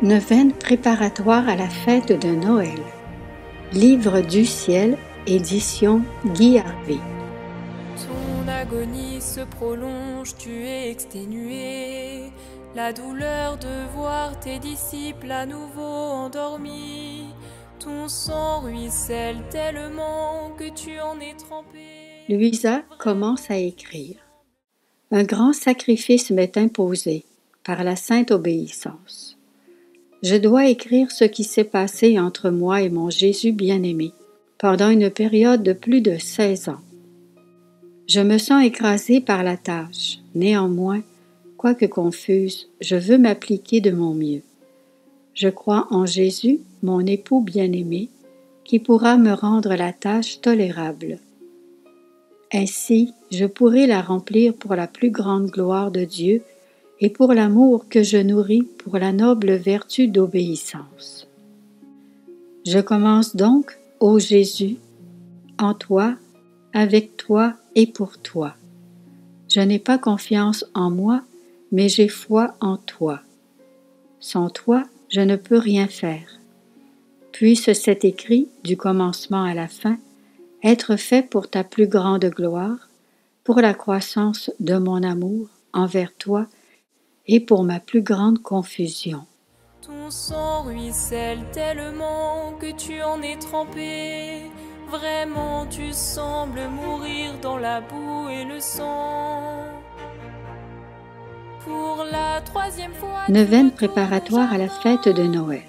Neuvaine préparatoire à la fête de Noël. Livre du ciel, édition Guy Harvey. Ton agonie se prolonge, tu es exténué. La douleur de voir tes disciples à nouveau endormis. Ton sang ruisselle tellement que tu en es trempé. Louisa commence à écrire. Un grand sacrifice m'est imposé par la sainte obéissance. Je dois écrire ce qui s'est passé entre moi et mon Jésus bien-aimé pendant une période de plus de 16 ans. Je me sens écrasée par la tâche. Néanmoins, quoique confuse, je veux m'appliquer de mon mieux. Je crois en Jésus, mon époux bien-aimé, qui pourra me rendre la tâche tolérable. Ainsi, je pourrai la remplir pour la plus grande gloire de Dieu et pour l'amour que je nourris pour la noble vertu d'obéissance. Je commence donc, ô Jésus, en toi, avec toi et pour toi. Je n'ai pas confiance en moi, mais j'ai foi en toi. Sans toi, je ne peux rien faire. Puisse cet écrit, du commencement à la fin, être fait pour ta plus grande gloire, pour la croissance de mon amour envers toi et pour ma plus grande confusion. Ton sang ruisselle tellement que tu en es trempé. Vraiment, tu sembles mourir dans la boue et le sang. Pour la 3e fois, Neuvaine préparatoire à la fête de Noël.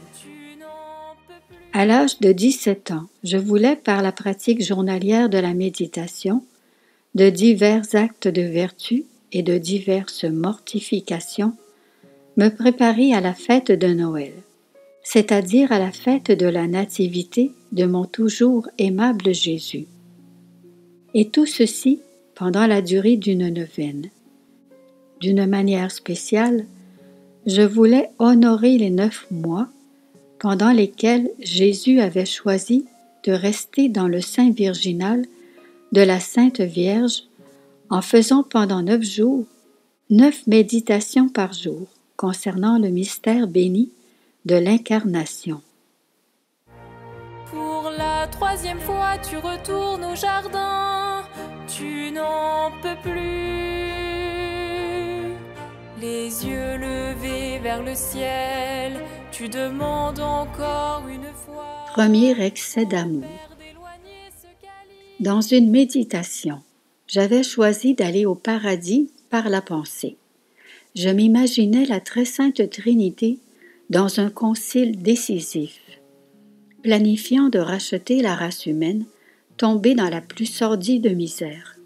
À l'âge de 17 ans, je voulais, par la pratique journalière de la méditation, de divers actes de vertu et de diverses mortifications, me préparer à la fête de Noël, c'est-à-dire à la fête de la nativité de mon toujours aimable Jésus. Et tout ceci pendant la durée d'une neuvaine. D'une manière spéciale, je voulais honorer les 9 mois pendant lesquels Jésus avait choisi de rester dans le sein virginal de la Sainte Vierge en faisant pendant 9 jours 9 méditations par jour concernant le mystère béni de l'incarnation. Pour la 3e fois, tu retournes au jardin, tu n'en peux plus. Les yeux levés vers le ciel, tu demandes encore une fois. Premier excès d'amour. Dans une méditation, j'avais choisi d'aller au paradis par la pensée. Je m'imaginais la très sainte Trinité dans un concile décisif, planifiant de racheter la race humaine tombée dans la plus sordide misère,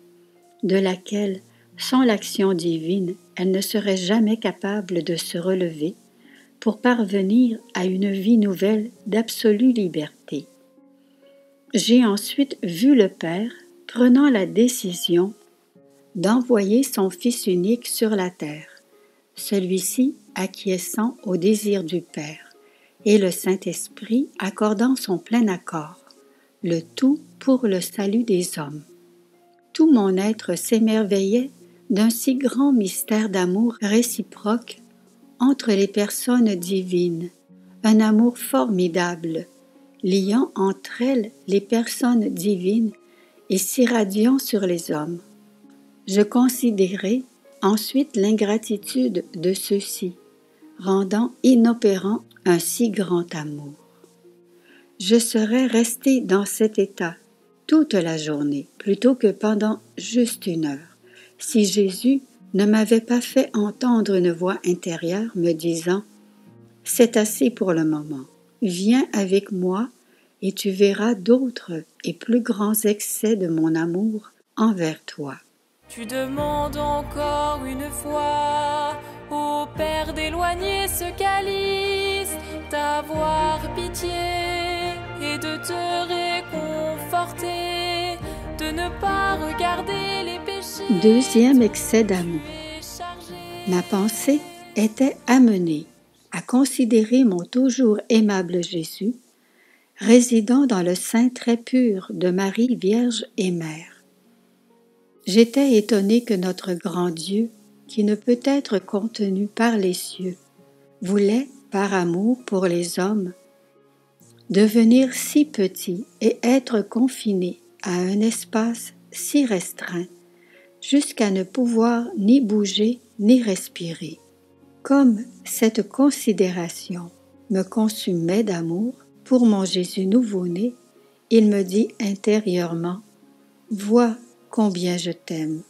de laquelle, sans l'action divine, elle ne serait jamais capable de se relever pour parvenir à une vie nouvelle d'absolue liberté. J'ai ensuite vu le Père prenant la décision d'envoyer son Fils unique sur la terre, celui-ci acquiesçant au désir du Père, et le Saint-Esprit accordant son plein accord, le tout pour le salut des hommes. Tout mon être s'émerveillait d'un si grand mystère d'amour réciproque entre les personnes divines, un amour formidable, liant entre elles les personnes divines et s'irradiant sur les hommes. Je considérais ensuite l'ingratitude de ceux-ci, rendant inopérant un si grand amour. Je serais restée dans cet état toute la journée, plutôt que pendant juste 1 heure, si Jésus ne m'avait pas fait entendre une voix intérieure me disant « C'est assez pour le moment, viens avec moi et tu verras d'autres et plus grands excès de mon amour envers toi. » Tu demandes encore une fois au Père d'éloigner ce calice, d'avoir pitié et de te réconforter, de ne pas regarder les péchés. 2e excès d'amour. Ma pensée était amenée à considérer mon toujours aimable Jésus, résidant dans le sein très pur de Marie Vierge et Mère. J'étais étonnée que notre grand Dieu, qui ne peut être contenu par les cieux, voulait, par amour pour les hommes, devenir si petit et être confiné à un espace si restreint, jusqu'à ne pouvoir ni bouger ni respirer. Comme cette considération me consumait d'amour pour mon Jésus nouveau-né, il me dit intérieurement « Vois combien je t'aime.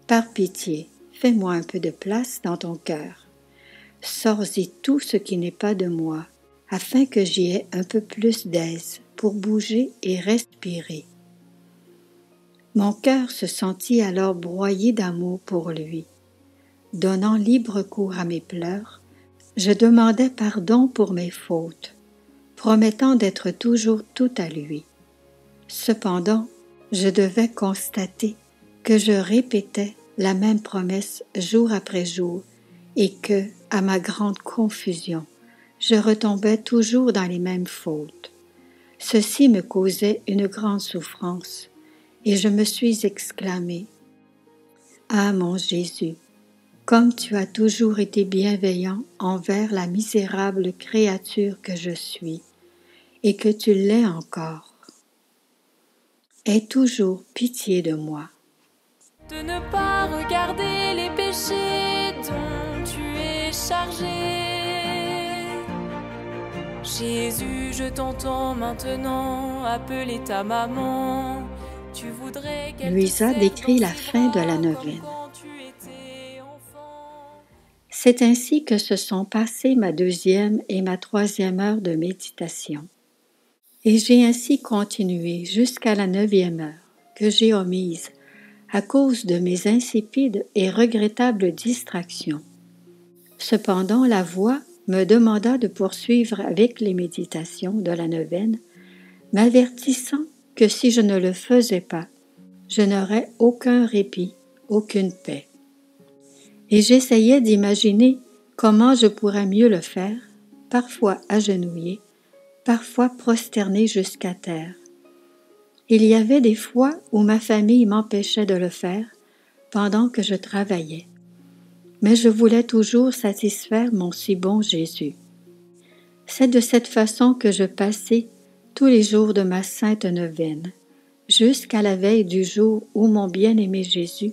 Par pitié, fais-moi un peu de place dans ton cœur. Sors-y tout ce qui n'est pas de moi, afin que j'y ai un peu plus d'aise pour bouger et respirer. » Mon cœur se sentit alors broyé d'amour pour lui. Donnant libre cours à mes pleurs, je demandais pardon pour mes fautes, promettant d'être toujours tout à lui. Cependant, je devais constater que je répétais la même promesse jour après jour et que, à ma grande confusion, je retombais toujours dans les mêmes fautes. Ceci me causait une grande souffrance et je me suis exclamée « Ah mon Jésus, comme tu as toujours été bienveillant envers la misérable créature que je suis, et que tu l'es encore. Aie toujours pitié de moi. » De ne pas regarder les péchés dont tu es chargé. Jésus, je t'entends maintenant appeler ta maman. Tu voudrais qu'elle Luisa décrit la fin de la neuvaine. C'est ainsi que se sont passées ma 2e et ma 3e heure de méditation. Et j'ai ainsi continué jusqu'à la 9e heure, que j'ai omise à cause de mes insipides et regrettables distractions. Cependant, la voix me demanda de poursuivre avec les méditations de la neuvaine, m'avertissant que si je ne le faisais pas, je n'aurais aucun répit, aucune paix. Et j'essayais d'imaginer comment je pourrais mieux le faire, parfois agenouillé, parfois prosterné jusqu'à terre. Il y avait des fois où ma famille m'empêchait de le faire pendant que je travaillais, mais je voulais toujours satisfaire mon si bon Jésus. C'est de cette façon que je passais tous les jours de ma sainte neuvaine, jusqu'à la veille du jour où mon bien-aimé Jésus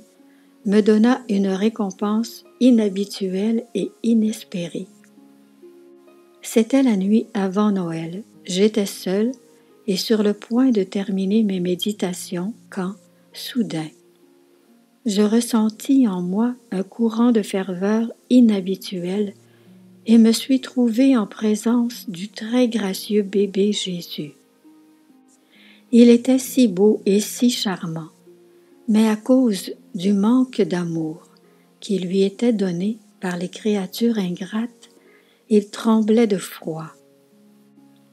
me donna une récompense inhabituelle et inespérée. C'était la nuit avant Noël, j'étais seule et sur le point de terminer mes méditations quand, soudain, je ressentis en moi un courant de ferveur inhabituel et me suis trouvée en présence du très gracieux bébé Jésus. Il était si beau et si charmant, mais à cause du manque d'amour qui lui était donné par les créatures ingrates, il tremblait de froid.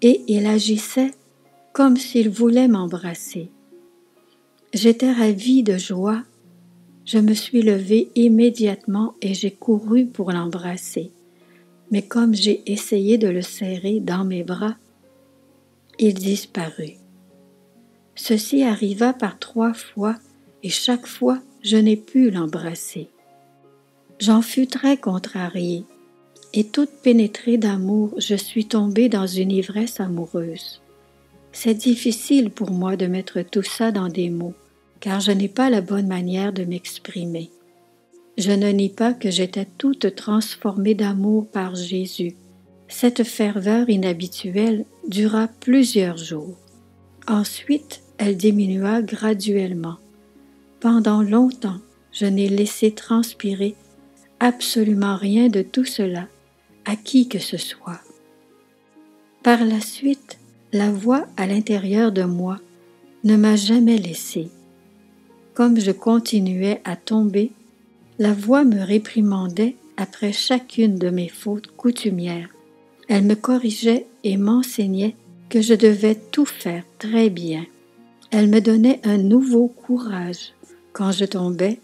Et il agissait comme s'il voulait m'embrasser. J'étais ravie de joie. Je me suis levée immédiatement et j'ai couru pour l'embrasser. Mais comme j'ai essayé de le serrer dans mes bras, il disparut. Ceci arriva par 3 fois et chaque fois je n'ai pu l'embrasser. J'en fus très contrariée et toute pénétrée d'amour, je suis tombée dans une ivresse amoureuse. C'est difficile pour moi de mettre tout ça dans des mots, car je n'ai pas la bonne manière de m'exprimer. Je ne nie pas que j'étais toute transformée d'amour par Jésus. Cette ferveur inhabituelle dura plusieurs jours. Ensuite, elle diminua graduellement. Pendant longtemps, je n'ai laissé transpirer absolument rien de tout cela à qui que ce soit. Par la suite, la voix à l'intérieur de moi ne m'a jamais laissée. Comme je continuais à tomber, la voix me réprimandait après chacune de mes fautes coutumières. Elle me corrigeait et m'enseignait que je devais tout faire très bien. Elle me donnait un nouveau courage quand je tombais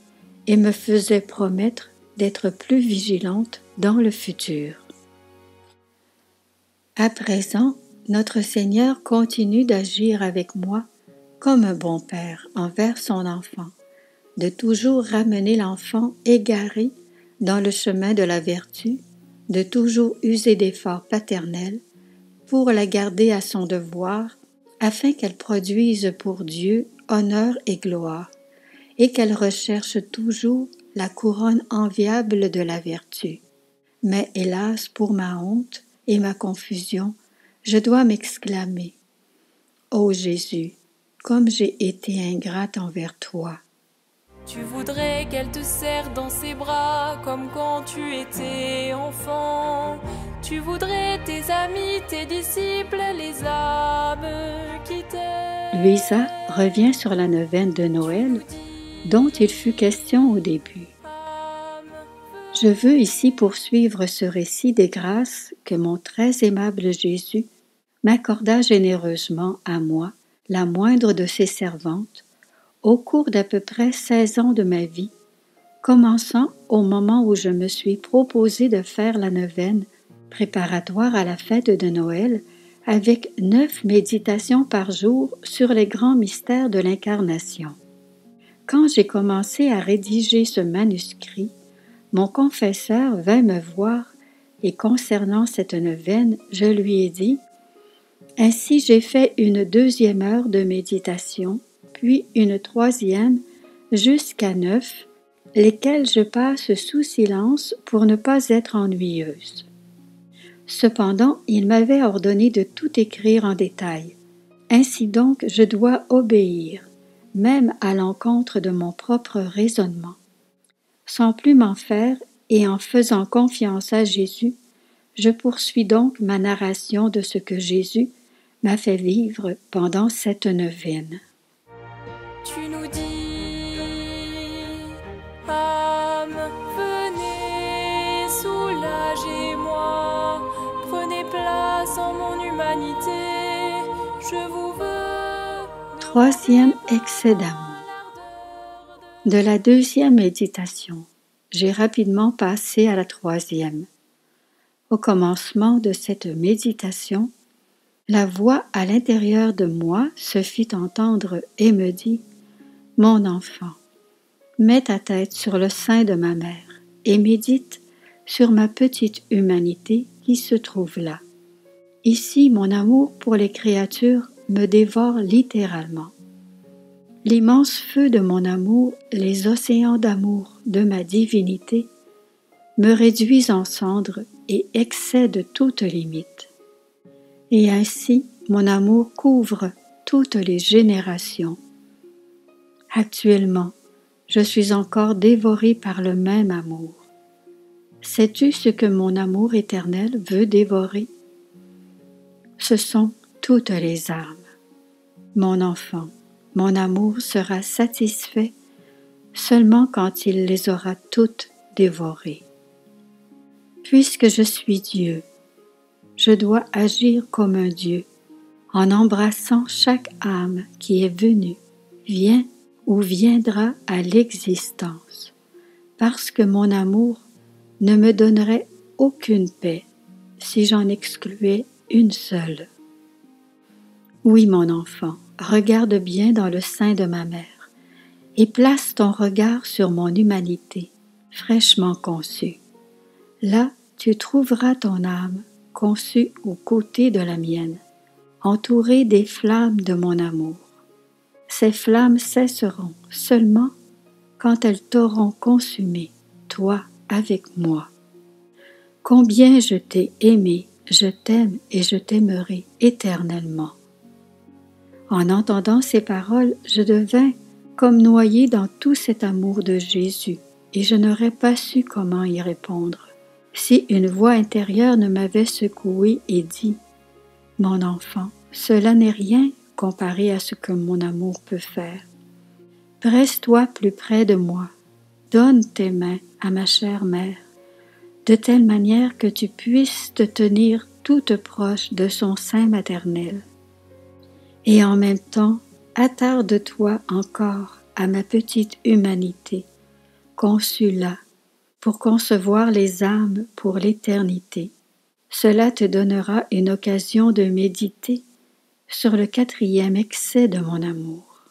et me faisait promettre d'être plus vigilante dans le futur. À présent, notre Seigneur continue d'agir avec moi comme un bon père envers son enfant, de toujours ramener l'enfant égaré dans le chemin de la vertu, de toujours user d'efforts paternels pour la garder à son devoir, afin qu'elle produise pour Dieu honneur et gloire, et qu'elle recherche toujours la couronne enviable de la vertu. Mais hélas, pour ma honte et ma confusion, je dois m'exclamer: Ô Jésus, comme j'ai été ingrate envers toi! Tu voudrais qu'elle te serre dans ses bras comme quand tu étais enfant. Tu voudrais tes amis, tes disciples, les âmes qui t'aiment. Louisa revient sur la neuvaine de Noël dont il fut question au début. Je veux ici poursuivre ce récit des grâces que mon très aimable Jésus m'accorda généreusement à moi, la moindre de ses servantes, au cours d'à peu près 16 ans de ma vie, commençant au moment où je me suis proposé de faire la neuvaine préparatoire à la fête de Noël, avec 9 méditations par jour sur les grands mystères de l'Incarnation. Quand j'ai commencé à rédiger ce manuscrit, mon confesseur vint me voir et concernant cette neuvaine, je lui ai dit: « Ainsi j'ai fait une 2e heure de méditation, puis une 3e jusqu'à 9, lesquelles je passe sous silence pour ne pas être ennuyeuse. » Cependant, il m'avait ordonné de tout écrire en détail. Ainsi donc, je dois obéir, même à l'encontre de mon propre raisonnement. Sans plus m'en faire et en faisant confiance à Jésus, je poursuis donc ma narration de ce que Jésus m'a fait vivre pendant cette neuvaine. Tu nous dis, âme, venez, soulagez-moi, prenez place en mon humanité, je vous veux. 3e excès d'amour. De la 2e méditation, j'ai rapidement passé à la 3e. Au commencement de cette méditation, la voix à l'intérieur de moi se fit entendre et me dit: « Mon enfant, mets ta tête sur le sein de ma mère et médite sur ma petite humanité qui se trouve là. Ici, mon amour pour les créatures me dévore littéralement. L'immense feu de mon amour, les océans d'amour de ma divinité, me réduisent en cendres et excèdent toute limite. Et ainsi, mon amour couvre toutes les générations. Actuellement, je suis encore dévorée par le même amour. Sais-tu ce que mon amour éternel veut dévorer? Ce sont toutes les âmes. Mon enfant, mon amour sera satisfait seulement quand il les aura toutes dévorées. Puisque je suis Dieu, je dois agir comme un Dieu, en embrassant chaque âme qui est venue, vient ou viendra à l'existence, parce que mon amour ne me donnerait aucune paix si j'en excluais une seule. Oui, mon enfant, regarde bien dans le sein de ma mère et place ton regard sur mon humanité, fraîchement conçue. Là, tu trouveras ton âme conçue aux côtés de la mienne, entourée des flammes de mon amour. Ces flammes cesseront seulement quand elles t'auront consumé, toi avec moi. Combien je t'ai aimé, je t'aime et je t'aimerai éternellement. En entendant ces paroles, je devins comme noyée dans tout cet amour de Jésus, et je n'aurais pas su comment y répondre, si une voix intérieure ne m'avait secouée et dit: « Mon enfant, cela n'est rien comparé à ce que mon amour peut faire. Presse-toi plus près de moi, donne tes mains à ma chère mère, de telle manière que tu puisses te tenir toute proche de son sein maternel. Et en même temps, attarde-toi encore à ma petite humanité, conçue là, pour concevoir les âmes pour l'éternité. Cela te donnera une occasion de méditer sur le 4e excès de mon amour.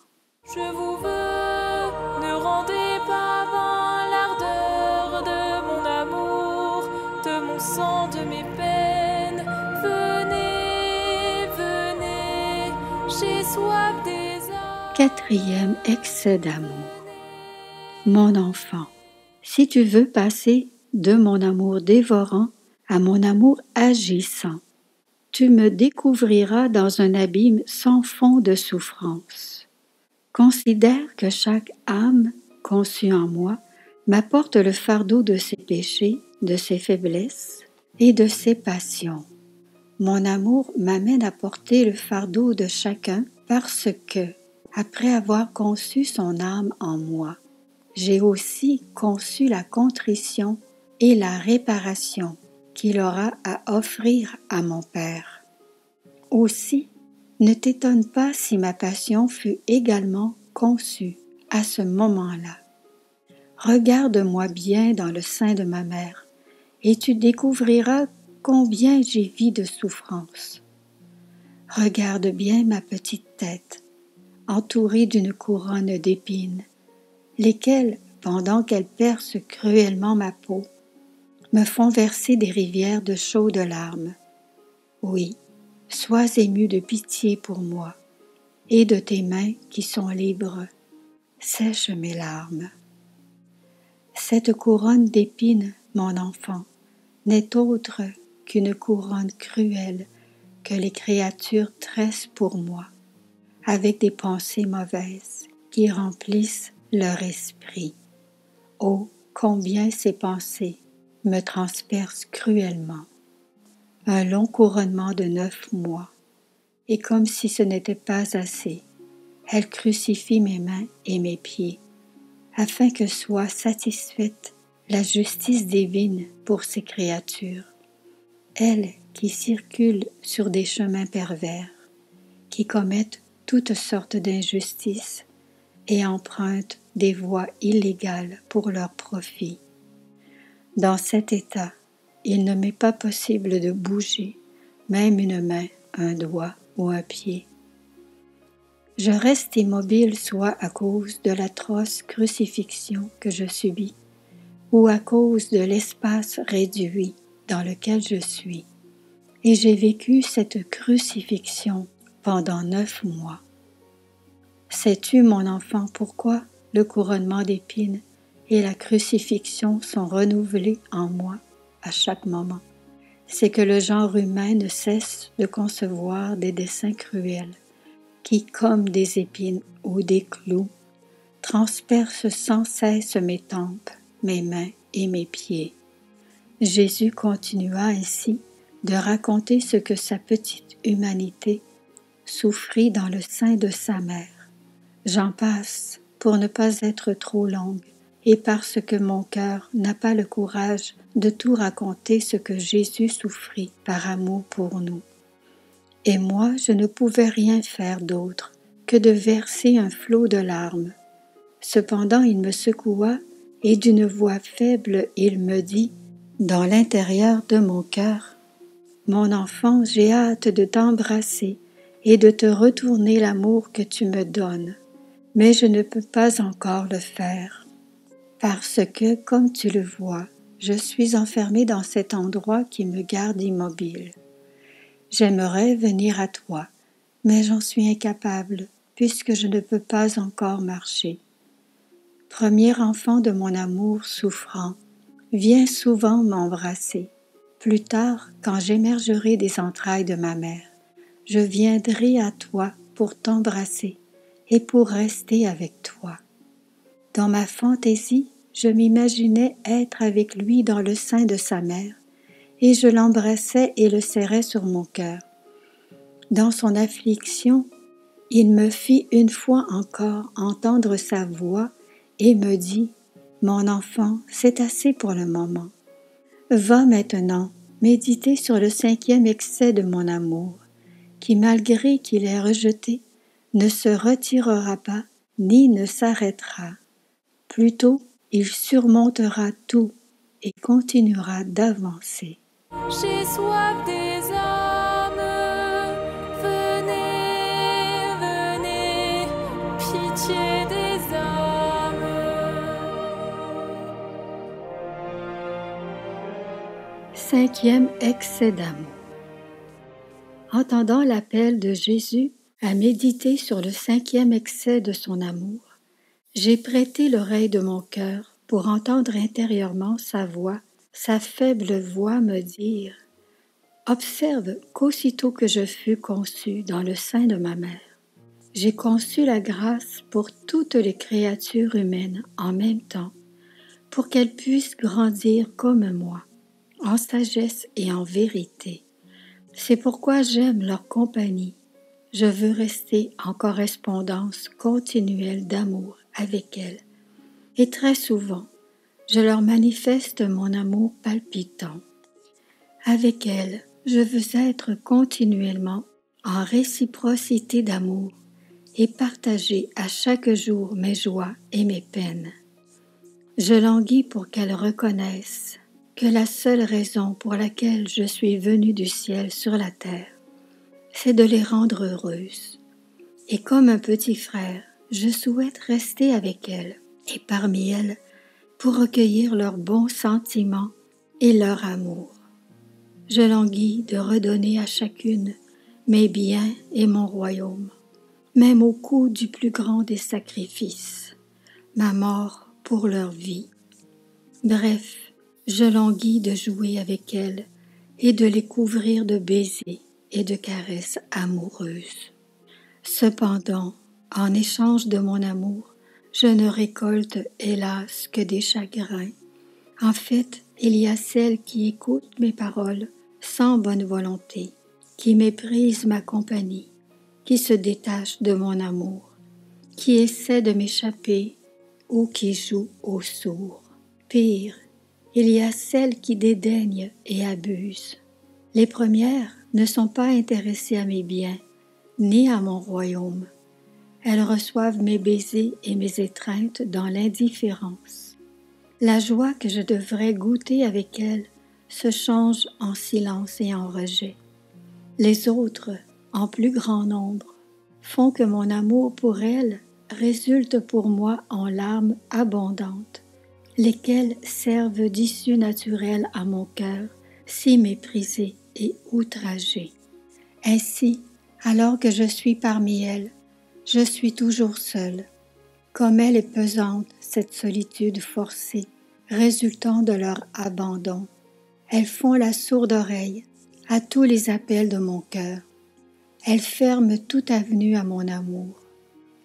Je vous veux, ne rendez pas vain l'ardeur de mon amour, de mon sang. de mes peines. Venez, venez, j'ai soif des âmes. Quatrième excès d'amour. Mon enfant, si tu veux passer de mon amour dévorant à mon amour agissant, tu me découvriras dans un abîme sans fond de souffrance. Considère que chaque âme conçue en moi m'apporte le fardeau de ses péchés, de ses faiblesses et de ses passions. Mon amour m'amène à porter le fardeau de chacun parce que, après avoir conçu son âme en moi, j'ai aussi conçu la contrition et la réparation qu'il aura à offrir à mon Père. Aussi, ne t'étonne pas si ma passion fut également conçue à ce moment-là. Regarde-moi bien dans le sein de ma mère, et tu découvriras combien j'ai vis de souffrance. Regarde bien ma petite tête, entourée d'une couronne d'épines, lesquelles, pendant qu'elles percent cruellement ma peau, me font verser des rivières de chaudes larmes. Oui, sois ému de pitié pour moi, et de tes mains qui sont libres, sèche mes larmes. Cette couronne d'épines, mon enfant, n'est autre qu'une couronne cruelle que les créatures tressent pour moi, avec des pensées mauvaises qui remplissent leur esprit. Oh, combien ces pensées me transpercent cruellement. Un long couronnement de 9 mois, et comme si ce n'était pas assez, elle crucifie mes mains et mes pieds, afin que soit satisfaite la justice divine pour ces créatures, elles qui circulent sur des chemins pervers, qui commettent toutes sortes d'injustices et empruntent des voies illégales pour leur profit. Dans cet état, il ne m'est pas possible de bouger, même une main, un doigt ou un pied. Je reste immobile soit à cause de l'atroce crucifixion que je subis, ou à cause de l'espace réduit dans lequel je suis. Et j'ai vécu cette crucifixion pendant 9 mois. Sais-tu, mon enfant, pourquoi le couronnement d'épines et la crucifixion sont renouvelés en moi à chaque moment? C'est que le genre humain ne cesse de concevoir des desseins cruels qui, comme des épines ou des clous, transpercent sans cesse mes tempes, mes mains et mes pieds. Jésus continua ainsi de raconter ce que sa petite humanité souffrit dans le sein de sa mère. J'en passe pour ne pas être trop longue et parce que mon cœur n'a pas le courage de tout raconter ce que Jésus souffrit par amour pour nous. Et moi, je ne pouvais rien faire d'autre que de verser un flot de larmes. Cependant, il me secoua et d'une voix faible, il me dit, dans l'intérieur de mon cœur, « Mon enfant, j'ai hâte de t'embrasser et de te retourner l'amour que tu me donnes, mais je ne peux pas encore le faire, parce que, comme tu le vois, je suis enfermée dans cet endroit qui me garde immobile. J'aimerais venir à toi, mais j'en suis incapable, puisque je ne peux pas encore marcher. Premier enfant de mon amour souffrant, viens souvent m'embrasser. Plus tard, quand j'émergerai des entrailles de ma mère, je viendrai à toi pour t'embrasser et pour rester avec toi. Dans ma fantaisie, je m'imaginais être avec lui dans le sein de sa mère, et je l'embrassais et le serrais sur mon cœur. Dans son affliction, il me fit une fois encore entendre sa voix et me dit, « Mon enfant, c'est assez pour le moment. Va maintenant méditer sur le 5e excès de mon amour, qui malgré qu'il ait rejeté, ne se retirera pas ni ne s'arrêtera. Plutôt, il surmontera tout et continuera d'avancer. » J'ai soif des âmes, venez, venez, pitié des âmes. 5e excès d'amour. Entendant l'appel de Jésus à méditer sur le 5e excès de son amour, j'ai prêté l'oreille de mon cœur pour entendre intérieurement sa voix, sa faible voix me dire « Observe qu'aussitôt que je fus conçu dans le sein de ma mère, j'ai conçu la grâce pour toutes les créatures humaines en même temps, pour qu'elles puissent grandir comme moi, en sagesse et en vérité. C'est pourquoi j'aime leur compagnie. Je veux rester en correspondance continuelle d'amour avec elles. Et très souvent, je leur manifeste mon amour palpitant. Avec elles, je veux être continuellement en réciprocité d'amour et partager à chaque jour mes joies et mes peines. Je languis pour qu'elles reconnaissent que la seule raison pour laquelle je suis venu du ciel sur la terre, c'est de les rendre heureuses. Et comme un petit frère, je souhaite rester avec elles et parmi elles pour recueillir leurs bons sentiments et leur amour. Je languis de redonner à chacune mes biens et mon royaume, même au coût du plus grand des sacrifices, ma mort pour leur vie. Bref, je languis de jouer avec elles et de les couvrir de baisers et de caresses amoureuses. Cependant, en échange de mon amour, je ne récolte, hélas, que des chagrins. En fait, il y a celles qui écoutent mes paroles sans bonne volonté, qui méprisent ma compagnie, qui se détachent de mon amour, qui essaient de m'échapper ou qui jouent au sourd. Pire, il y a celles qui dédaignent et abusent. Les premières ne sont pas intéressées à mes biens, ni à mon royaume. Elles reçoivent mes baisers et mes étreintes dans l'indifférence. La joie que je devrais goûter avec elles se change en silence et en rejet. Les autres, en plus grand nombre, font que mon amour pour elles résulte pour moi en larmes abondantes, lesquelles servent d'issue naturelle à mon cœur, si méprisé et outragé. Ainsi, alors que je suis parmi elles, je suis toujours seule. Comme elle est pesante, cette solitude forcée, résultant de leur abandon. Elles font la sourde oreille à tous les appels de mon cœur. Elles ferment toute avenue à mon amour.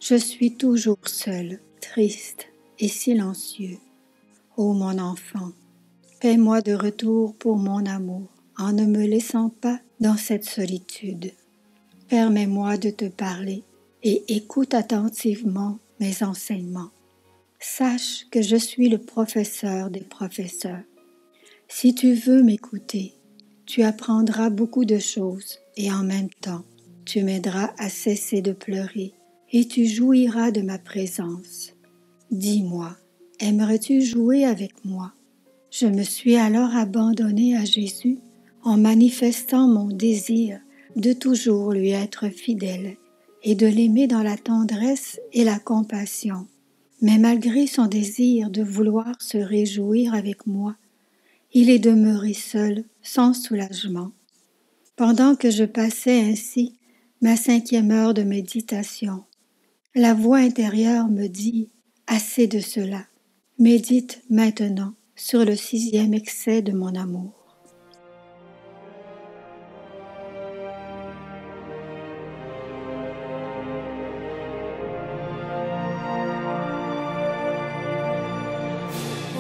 Je suis toujours seule, triste et silencieux. Ô mon enfant, paie-moi de retour pour mon amour, en ne me laissant pas dans cette solitude. Permets-moi de te parler et écoute attentivement mes enseignements. Sache que je suis le professeur des professeurs. Si tu veux m'écouter, tu apprendras beaucoup de choses et en même temps, tu m'aideras à cesser de pleurer et tu jouiras de ma présence. Dis-moi, aimerais-tu jouer avec moi? Je me suis alors abandonnée à Jésus en manifestant mon désir de toujours lui être fidèle et de l'aimer dans la tendresse et la compassion. Mais malgré son désir de vouloir se réjouir avec moi, il est demeuré seul, sans soulagement. Pendant que je passais ainsi ma 5e heure de méditation, la voix intérieure me dit « Assez de cela, médite maintenant sur le 6e excès de mon amour. »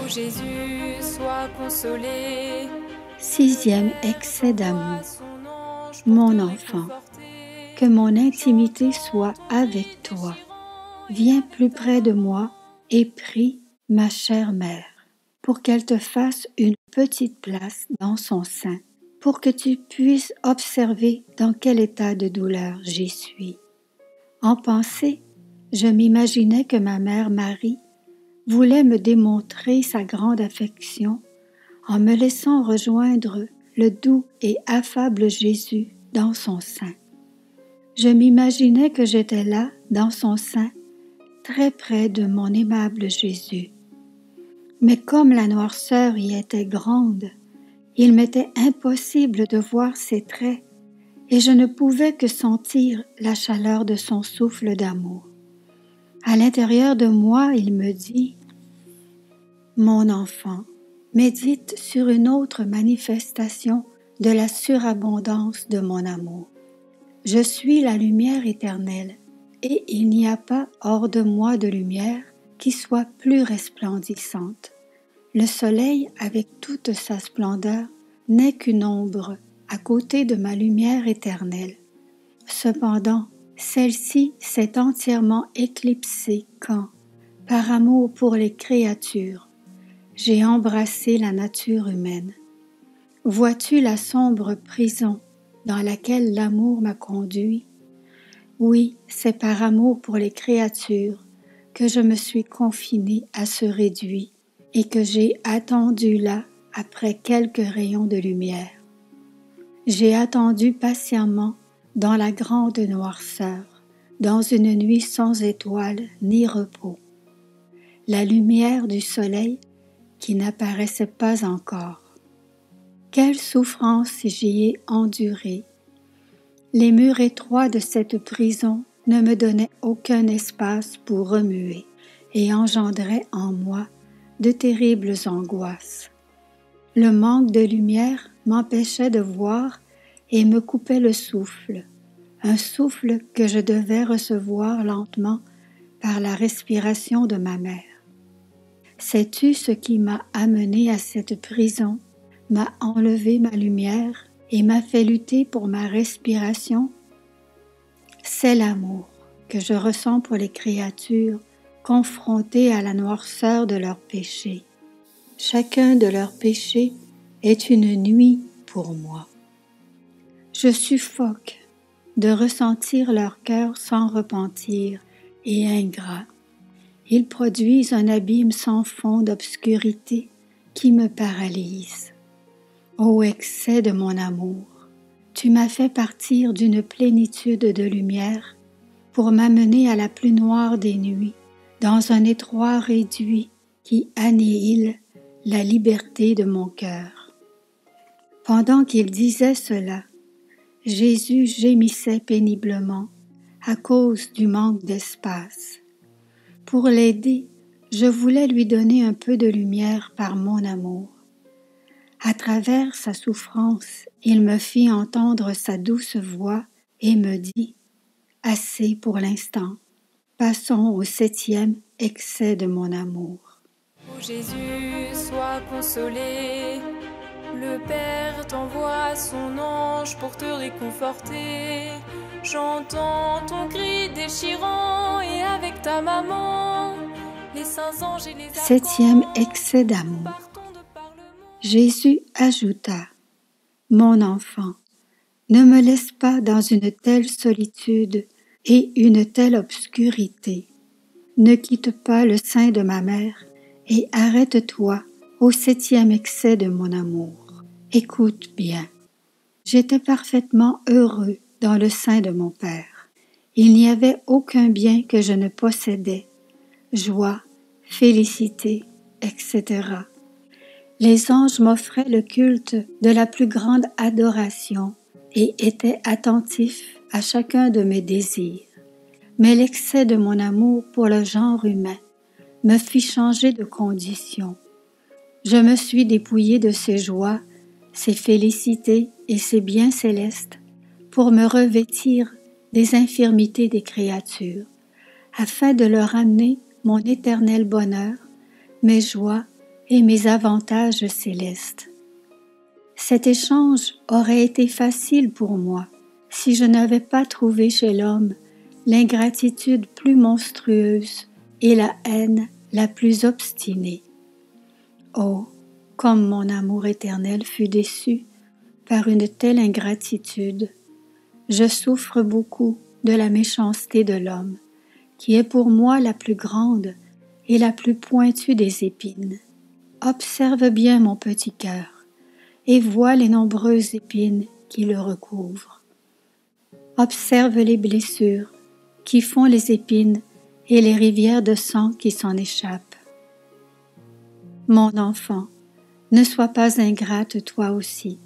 Ô Jésus, sois consolé. 6e excès d'amour. Mon enfant, que mon intimité soit avec toi. Viens plus près de moi et prie ma chère mère, pour qu'elle te fasse une petite place dans son sein, pour que tu puisses observer dans quel état de douleur j'y suis. En pensée, je m'imaginais que ma mère Marie voulait me démontrer sa grande affection en me laissant rejoindre le doux et affable Jésus dans son sein. Je m'imaginais que j'étais là, dans son sein, très près de mon aimable Jésus. Mais comme la noirceur y était grande, Il m'était impossible de voir ses traits et je ne pouvais que sentir la chaleur de son souffle d'amour. À l'intérieur de moi, il me dit « Mon enfant, médite sur une autre manifestation de la surabondance de mon amour. Je suis la lumière éternelle, et il n'y a pas hors de moi de lumière qui soit plus resplendissante. Le soleil, avec toute sa splendeur, n'est qu'une ombre à côté de ma lumière éternelle. Cependant, celle-ci s'est entièrement éclipsée quand, par amour pour les créatures, j'ai embrassé la nature humaine. Vois-tu la sombre prison dans laquelle l'amour m'a conduit? Oui, c'est par amour pour les créatures que je me suis confinée à ce réduit et que j'ai attendu là après quelques rayons de lumière. J'ai attendu patiemment dans la grande noirceur, dans une nuit sans étoiles ni repos. La lumière du soleil qui n'apparaissait pas encore. Quelle souffrance j'y ai endurée! Les murs étroits de cette prison ne me donnaient aucun espace pour remuer et engendraient en moi de terribles angoisses. Le manque de lumière m'empêchait de voir et me coupait le souffle, un souffle que je devais recevoir lentement par la respiration de ma mère. Sais-tu ce qui m'a amené à cette prison, m'a enlevé ma lumière et m'a fait lutter pour ma respiration? C'est l'amour que je ressens pour les créatures confrontées à la noirceur de leurs péchés. Chacun de leurs péchés est une nuit pour moi. Je suffoque de ressentir leur cœur sans repentir et ingrat. Ils produisent un abîme sans fond d'obscurité qui me paralyse. Ô excès de mon amour, tu m'as fait partir d'une plénitude de lumière pour m'amener à la plus noire des nuits, dans un étroit réduit qui annihile la liberté de mon cœur. Pendant qu'il disait cela, Jésus gémissait péniblement à cause du manque d'espace. Pour l'aider, je voulais lui donner un peu de lumière par mon amour. À travers sa souffrance, il me fit entendre sa douce voix et me dit « Assez pour l'instant, passons au 7e excès de mon amour. » Ô Jésus, sois consolé, le Père t'envoie son ange pour te réconforter. J'entends ton cri déchirant et avec ta maman, les saints anges et les 7e excès d'amour. Jésus ajouta « Mon enfant, ne me laisse pas dans une telle solitude et une telle obscurité. Ne quitte pas le sein de ma mère et arrête-toi au 7e excès de mon amour. Écoute bien. J'étais parfaitement heureux dans le sein de mon Père. Il n'y avait aucun bien que je ne possédais, joie, félicité, etc. Les anges m'offraient le culte de la plus grande adoration et étaient attentifs à chacun de mes désirs. Mais l'excès de mon amour pour le genre humain me fit changer de condition. Je me suis dépouillée de ces joies, ces félicités et ces biens célestes pour me revêtir des infirmités des créatures, afin de leur amener mon éternel bonheur, mes joies et mes avantages célestes. Cet échange aurait été facile pour moi si je n'avais pas trouvé chez l'homme l'ingratitude plus monstrueuse et la haine la plus obstinée. Oh, comme mon amour éternel fut déçu par une telle ingratitude! Je souffre beaucoup de la méchanceté de l'homme, qui est pour moi la plus grande et la plus pointue des épines. Observe bien mon petit cœur et vois les nombreuses épines qui le recouvrent. Observe les blessures qui font les épines et les rivières de sang qui s'en échappent. Mon enfant, Ne sois pas ingrate toi aussi,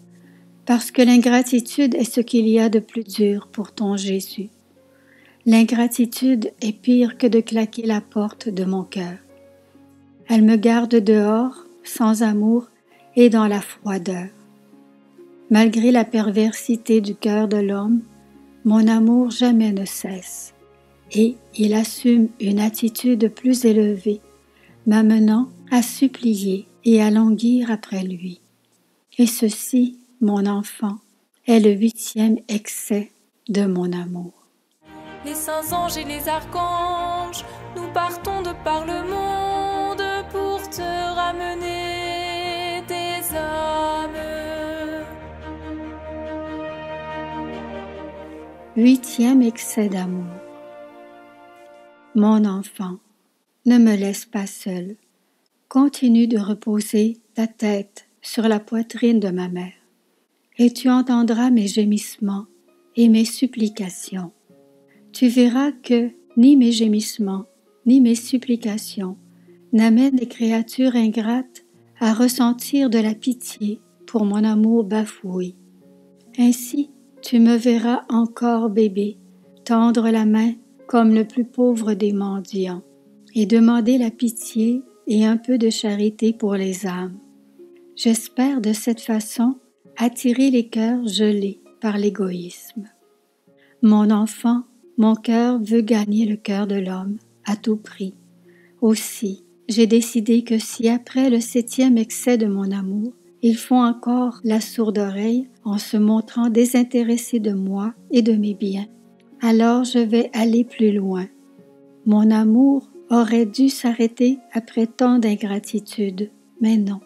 parce que l'ingratitude est ce qu'il y a de plus dur pour ton Jésus. L'ingratitude est pire que de claquer la porte de mon cœur. Elle me garde dehors, sans amour et dans la froideur. Malgré la perversité du cœur de l'homme, mon amour jamais ne cesse, et il assume une attitude plus élevée, m'amenant à supplier et à languir après lui. Et ceci, mon enfant, est le 8e excès de mon amour. Les saints anges et les archanges, nous partons de par le monde pour te ramener des âmes. 8e excès d'amour. Mon enfant, ne me laisse pas seul. Continue de reposer ta tête sur la poitrine de ma mère, et tu entendras mes gémissements et mes supplications. Tu verras que ni mes gémissements, ni mes supplications n'amènent les créatures ingrates à ressentir de la pitié pour mon amour bafoué. Ainsi, tu me verras encore, bébé, tendre la main comme le plus pauvre des mendiants et demander la pitié et un peu de charité pour les âmes. J'espère de cette façon attirer les cœurs gelés par l'égoïsme. Mon enfant, mon cœur veut gagner le cœur de l'homme à tout prix. Aussi, j'ai décidé que si après le 7e excès de mon amour, ils font encore la sourde oreille en se montrant désintéressés de moi et de mes biens, alors je vais aller plus loin. Mon amour aurait dû s'arrêter après tant d'ingratitude, mais non.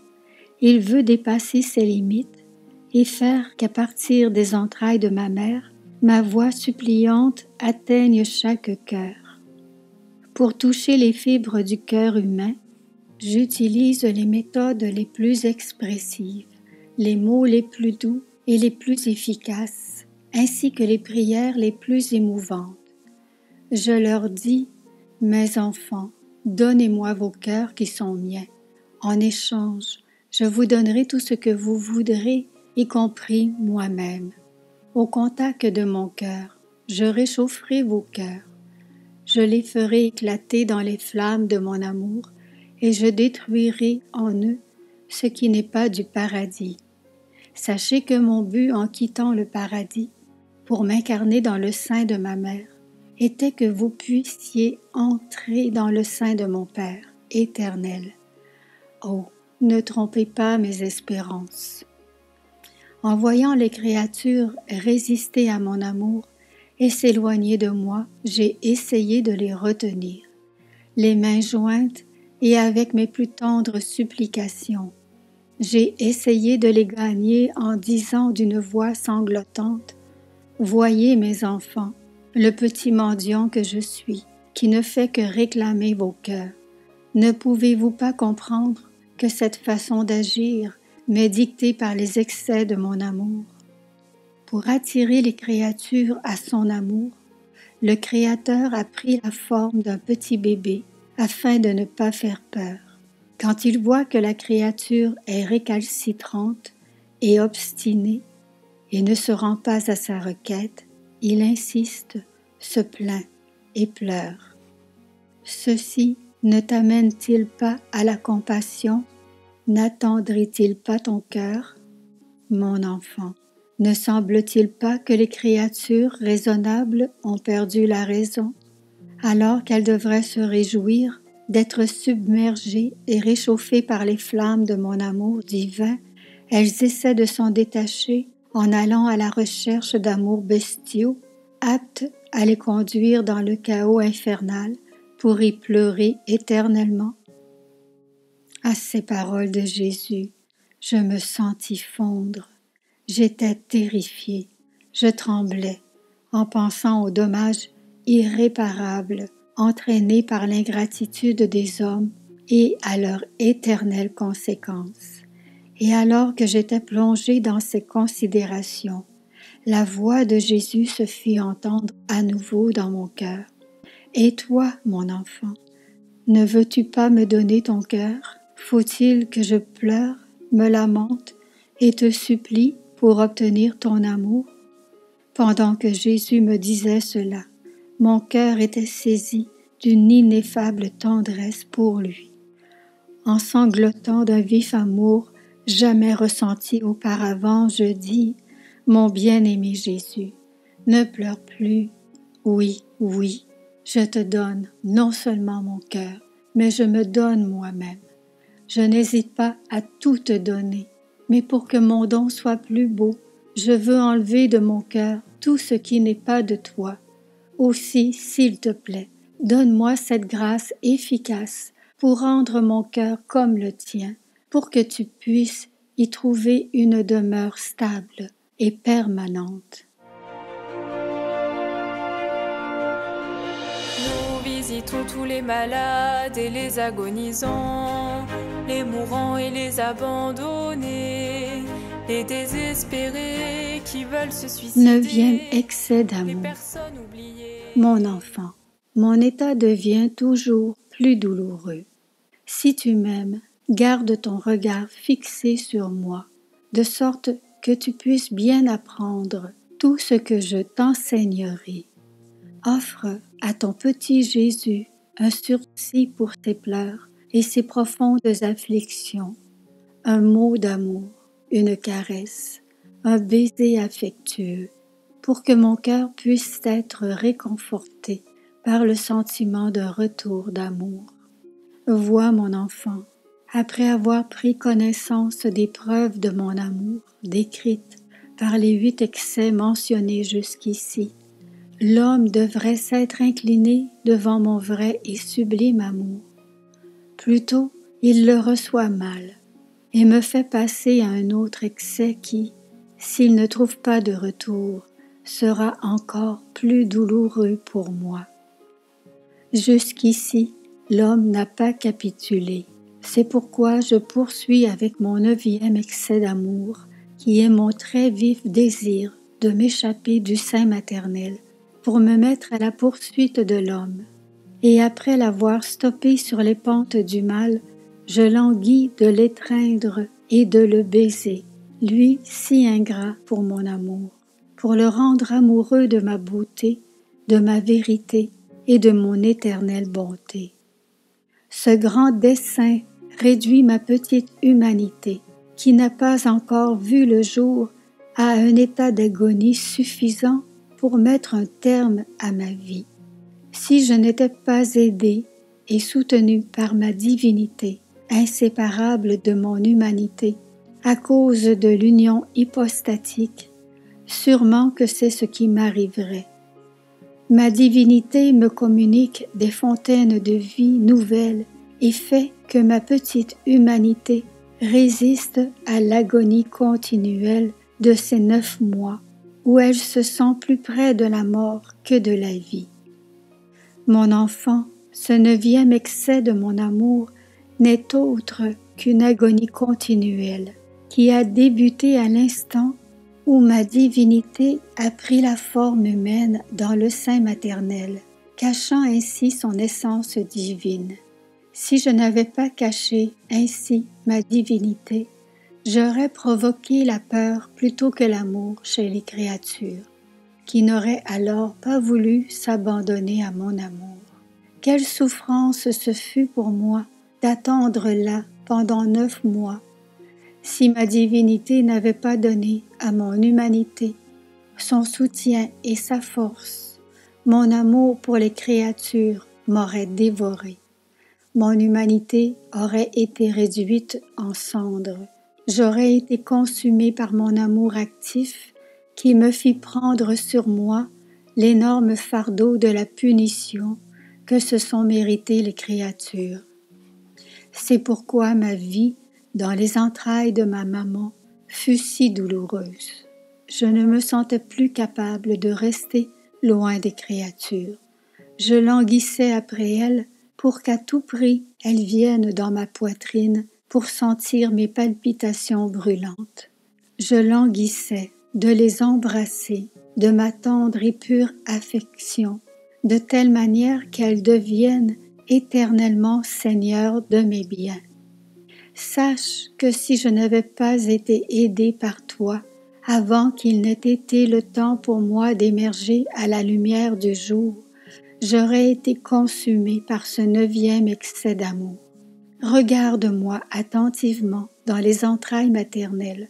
Il veut dépasser ses limites et faire qu'à partir des entrailles de ma mère, ma voix suppliante atteigne chaque cœur. Pour toucher les fibres du cœur humain, j'utilise les méthodes les plus expressives, les mots les plus doux et les plus efficaces, ainsi que les prières les plus émouvantes. Je leur dis, « Mes enfants, donnez-moi vos cœurs qui sont miens. En échange, je vous donnerai tout ce que vous voudrez, y compris moi-même. Au contact de mon cœur, je réchaufferai vos cœurs. Je les ferai éclater dans les flammes de mon amour, et je détruirai en eux ce qui n'est pas du paradis. Sachez que mon but en quittant le paradis, pour m'incarner dans le sein de ma mère, était que vous puissiez entrer dans le sein de mon Père éternel. Oh, ne trompez pas mes espérances. En voyant les créatures résister à mon amour et s'éloigner de moi, j'ai essayé de les retenir, les mains jointes et avec mes plus tendres supplications. J'ai essayé de les gagner en disant d'une voix sanglotante, « Voyez mes enfants, le petit mendiant que je suis, qui ne fait que réclamer vos cœurs. Ne pouvez-vous pas comprendre que cette façon d'agir m'est dictée par les excès de mon amour? Pour attirer les créatures à son amour, le Créateur a pris la forme d'un petit bébé afin de ne pas faire peur. Quand il voit que la créature est récalcitrante et obstinée et ne se rend pas à sa requête, il insiste, se plaint et pleure. Ceci ne t'amène-t-il pas à la compassion? N'attendrit-il pas ton cœur? Mon enfant, ne semble-t-il pas que les créatures raisonnables ont perdu la raison, alors qu'elles devraient se réjouir d'être submergées et réchauffées par les flammes de mon amour divin? Elles essaient de s'en détacher en allant à la recherche d'amours bestiaux, aptes à les conduire dans le chaos infernal pour y pleurer éternellement. À ces paroles de Jésus, je me sentis fondre. J'étais terrifiée, je tremblais en pensant aux dommages irréparables entraînés par l'ingratitude des hommes et à leurs éternelles conséquences. Et alors que j'étais plongée dans ces considérations, la voix de Jésus se fit entendre à nouveau dans mon cœur. « Et toi, mon enfant, ne veux-tu pas me donner ton cœur? Faut-il que je pleure, me lamente et te supplie pour obtenir ton amour? Pendant que Jésus me disait cela, mon cœur était saisi d'une ineffable tendresse pour lui. En sanglotant d'un vif amour jamais ressenti auparavant, je dis, mon bien-aimé Jésus, ne pleure plus. Oui, oui, je te donne non seulement mon cœur, mais je me donne moi-même. Je n'hésite pas à tout te donner, mais pour que mon don soit plus beau, je veux enlever de mon cœur tout ce qui n'est pas de toi. Aussi, s'il te plaît, donne-moi cette grâce efficace pour rendre mon cœur comme le tien, pour que tu puisses y trouver une demeure stable et permanente. Nous visitons tous les malades et les agonisants, les mourants et les abandonnés, les désespérés qui veulent se suicider. 9e excès d'amour. Mon enfant, mon état devient toujours plus douloureux. Si tu m'aimes, garde ton regard fixé sur moi, de sorte que tu puisses bien apprendre tout ce que je t'enseignerai. Offre à ton petit Jésus un sursis pour ses pleurs et ses profondes afflictions, un mot d'amour, une caresse, un baiser affectueux, pour que mon cœur puisse être réconforté par le sentiment d'un retour d'amour. Vois, mon enfant, après avoir pris connaissance des preuves de mon amour décrites par les 8 excès mentionnés jusqu'ici, l'homme devrait s'être incliné devant mon vrai et sublime amour. Plutôt, il le reçoit mal et me fait passer à un autre excès qui, s'il ne trouve pas de retour, sera encore plus douloureux pour moi. Jusqu'ici, l'homme n'a pas capitulé. C'est pourquoi je poursuis avec mon 9e excès d'amour, qui est mon très vif désir de m'échapper du sein maternel pour me mettre à la poursuite de l'homme. Et après l'avoir stoppé sur les pentes du mal, je languis de l'étreindre et de le baiser, lui si ingrat pour mon amour, pour le rendre amoureux de ma beauté, de ma vérité et de mon éternelle bonté. Ce grand dessein réduit ma petite humanité, qui n'a pas encore vu le jour, à un état d'agonie suffisant pour mettre un terme à ma vie. Si je n'étais pas aidée et soutenue par ma divinité, inséparable de mon humanité, à cause de l'union hypostatique, sûrement que c'est ce qui m'arriverait. Ma divinité me communique des fontaines de vie nouvelles et fait que ma petite humanité résiste à l'agonie continuelle de ces 9 mois où elle se sent plus près de la mort que de la vie. Mon enfant, ce 9e excès de mon amour n'est autre qu'une agonie continuelle qui a débuté à l'instant où ma divinité a pris la forme humaine dans le sein maternel, cachant ainsi son essence divine. Si je n'avais pas caché ainsi ma divinité, j'aurais provoqué la peur plutôt que l'amour chez les créatures, qui n'auraient alors pas voulu s'abandonner à mon amour. Quelle souffrance ce fut pour moi d'attendre là pendant 9 mois, si ma divinité n'avait pas donné à mon humanité son soutien et sa force. Mon amour pour les créatures m'aurait dévoré. Mon humanité aurait été réduite en cendres. J'aurais été consumée par mon amour actif qui me fit prendre sur moi l'énorme fardeau de la punition que se sont méritées les créatures. C'est pourquoi ma vie dans les entrailles de ma maman fut si douloureuse. Je ne me sentais plus capable de rester loin des créatures. Je languissais après elles pour qu'à tout prix elles viennent dans ma poitrine pour sentir mes palpitations brûlantes. Je languissais de les embrasser de ma tendre et pure affection, de telle manière qu'elles deviennent éternellement seigneurs de mes biens. Sache que si je n'avais pas été aidée par toi, avant qu'il n'ait été le temps pour moi d'émerger à la lumière du jour, j'aurais été consumée par ce 9e excès d'amour. Regarde-moi attentivement dans les entrailles maternelles.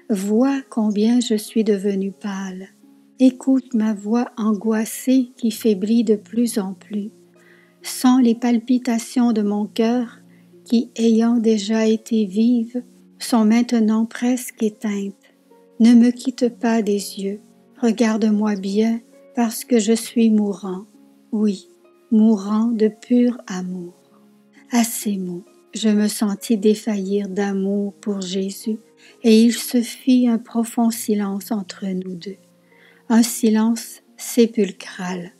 Vois combien je suis devenue pâle. Écoute ma voix angoissée qui faiblit de plus en plus. Sens les palpitations de mon cœur qui, ayant déjà été vives, sont maintenant presque éteintes. Ne me quitte pas des yeux. Regarde-moi bien parce que je suis mourant. Oui, mourant de pur amour. À ces mots, je me sentis défaillir d'amour pour Jésus et il se fit un profond silence entre nous deux, un silence sépulcral.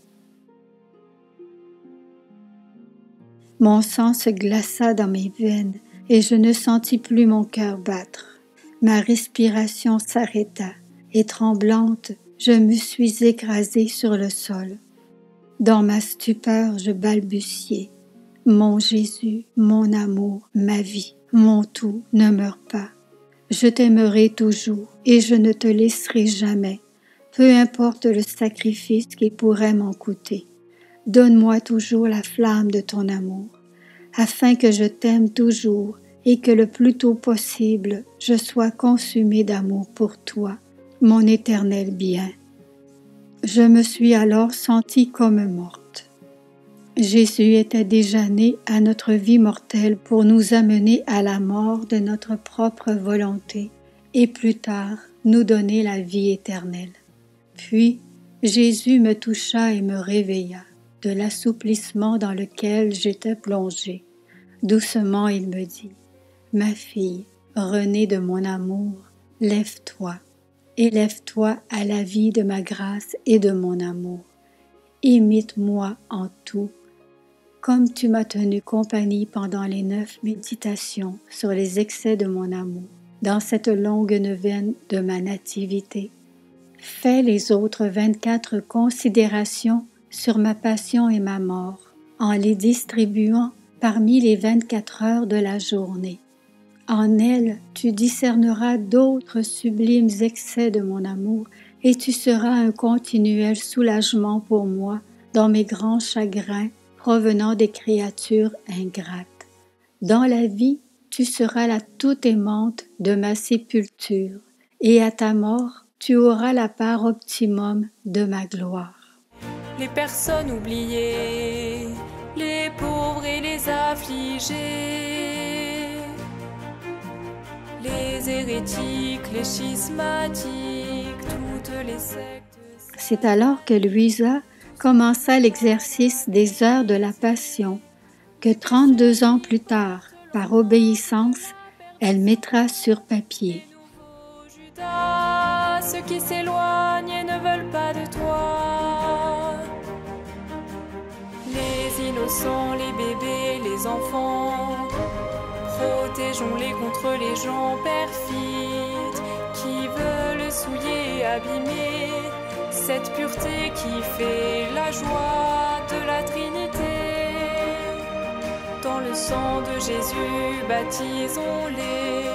Mon sang se glaça dans mes veines et je ne sentis plus mon cœur battre. Ma respiration s'arrêta et tremblante, je me suis écrasée sur le sol. Dans ma stupeur, je balbutiai. Mon Jésus, mon amour, ma vie, mon tout, ne meurs pas. Je t'aimerai toujours et je ne te laisserai jamais, peu importe le sacrifice qu'il pourrait m'en coûter. Donne-moi toujours la flamme de ton amour, afin que je t'aime toujours et que le plus tôt possible je sois consumée d'amour pour toi, mon éternel bien. Je me suis alors sentie comme morte. Jésus était déjà né à notre vie mortelle pour nous amener à la mort de notre propre volonté et plus tard nous donner la vie éternelle. Puis Jésus me toucha et me réveilla de l'assouplissement dans lequel j'étais plongée. Doucement il me dit « Ma fille, renée de mon amour, lève-toi. Élève-toi à la vie de ma grâce et de mon amour. Imite-moi en tout, comme tu m'as tenu compagnie pendant les 9 méditations sur les excès de mon amour, dans cette longue neuvaine de ma nativité. Fais les autres 24 considérations sur ma passion et ma mort, en les distribuant parmi les 24 heures de la journée. En elles, tu discerneras d'autres sublimes excès de mon amour et tu seras un continuel soulagement pour moi dans mes grands chagrins provenant des créatures ingrates. Dans la vie, tu seras la tout-aimante de ma sépulture et à ta mort, tu auras la part optimum de ma gloire. Les personnes oubliées, les pauvres et les affligés, les hérétiques, les schismatiques, toutes les sectes. C'est alors que Louisa commença l'exercice des heures de la Passion, que 32 ans plus tard, par obéissance, elle mettra sur papier. Judas, ceux qui s'éloignent et ne veulent pas de toi. Les innocents, les bébés, les enfants, protégeons-les contre les gens perfides qui veulent souiller et abîmer cette pureté qui fait la joie de la Trinité. Dans le sang de Jésus, baptisons-les,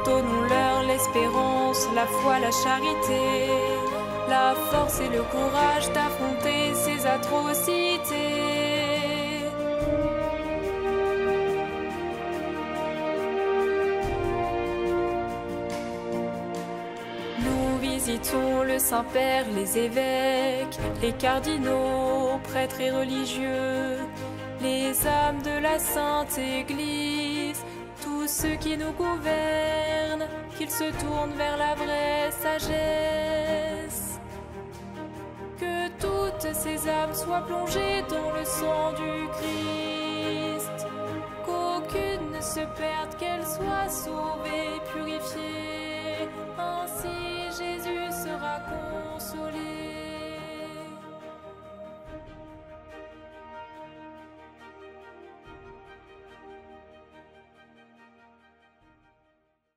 donnons-leur l'espérance, la foi, la charité, la force et le courage d'affronter ces atrocités. Visitons le Saint-Père, les évêques, les cardinaux, prêtres et religieux, les âmes de la Sainte Église, tous ceux qui nous gouvernent, qu'ils se tournent vers la vraie sagesse. Que toutes ces âmes soient plongées dans le sang du Christ, qu'aucune ne se perde, qu'elle soit sauvée, purifiée.